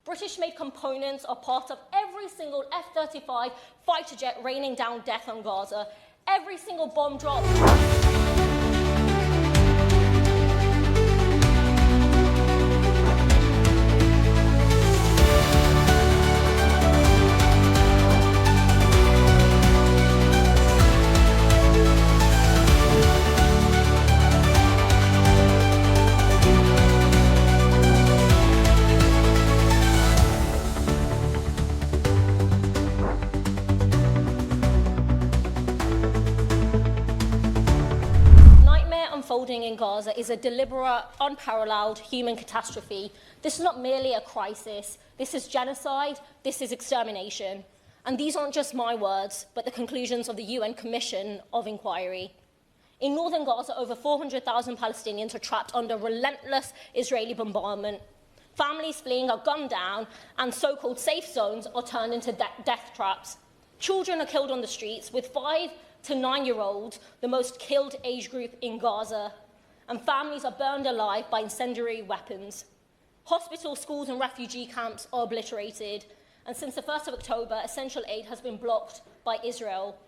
British-made components are part of every single F-35 fighter jet raining down death on Gaza. Every single bomb drop. Unfolding in Gaza is a deliberate, unparalleled human catastrophe. This is not merely a crisis. This is genocide. This is extermination. And these aren't just my words, but the conclusions of the UN Commission of Inquiry. In northern Gaza, over 400,000 Palestinians are trapped under relentless Israeli bombardment. Families fleeing are gunned down, and so-called safe zones are turned into death traps. Children are killed on the streets, with 5 to 9-year-olds, the most killed age group in Gaza, and families are burned alive by incendiary weapons. Hospitals, schools and refugee camps are obliterated, and since the 1st of October, essential aid has been blocked by Israel.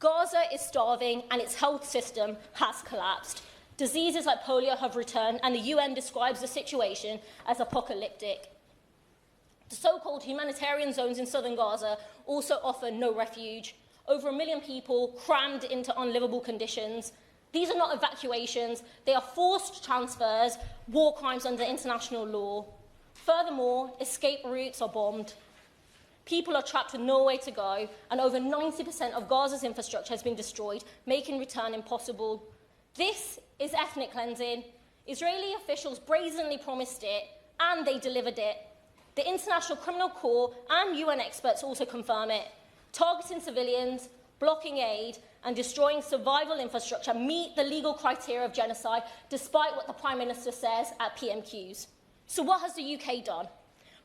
Gaza is starving and its health system has collapsed. Diseases like polio have returned, and the UN describes the situation as apocalyptic. The so-called humanitarian zones in southern Gaza also offer no refuge. Over 1 million people crammed into unlivable conditions. These are not evacuations, they are forced transfers, war crimes under international law. Furthermore, escape routes are bombed. People are trapped with nowhere to go, and over 90% of Gaza's infrastructure has been destroyed, making return impossible. This is ethnic cleansing. Israeli officials brazenly promised it, and they delivered it. The International Criminal Court and UN experts also confirm it. Targeting civilians, blocking aid, and destroying survival infrastructure meet the legal criteria of genocide, despite what the Prime Minister says at PMQs. So what has the UK done?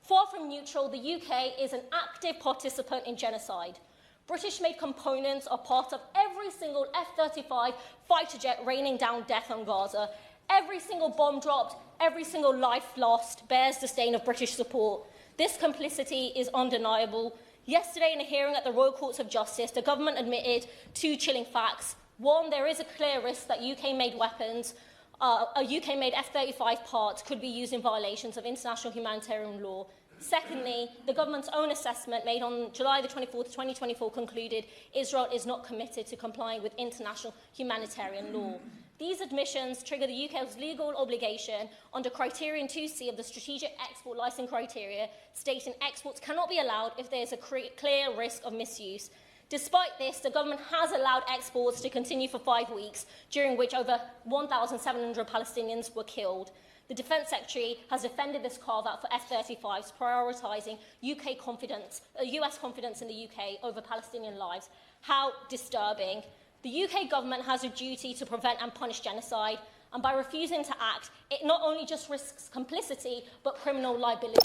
Far from neutral, the UK is an active participant in genocide. British-made components are part of every single F-35 fighter jet raining down death on Gaza. Every single bomb dropped, every single life lost bears the stain of British support. This complicity is undeniable. Yesterday, in a hearing at the Royal Courts of Justice, the government admitted 2 chilling facts. One, there is a clear risk that UK-made weapons, a UK-made F-35 parts could be used in violations of international humanitarian law. Secondly, the government's own assessment made on July the 24th, 2024 concluded Israel is not committed to complying with international humanitarian law. These admissions trigger the UK's legal obligation under Criterion 2C of the Strategic Export Licence Criteria, stating exports cannot be allowed if there is a clear risk of misuse. Despite this, the government has allowed exports to continue for 5 weeks, during which over 1,700 Palestinians were killed. The Defence Secretary has defended this carve-out for F-35s, prioritising US confidence in the UK over Palestinian lives. How disturbing. The UK government has a duty to prevent and punish genocide, and by refusing to act, it not only just risks complicity, but criminal liability.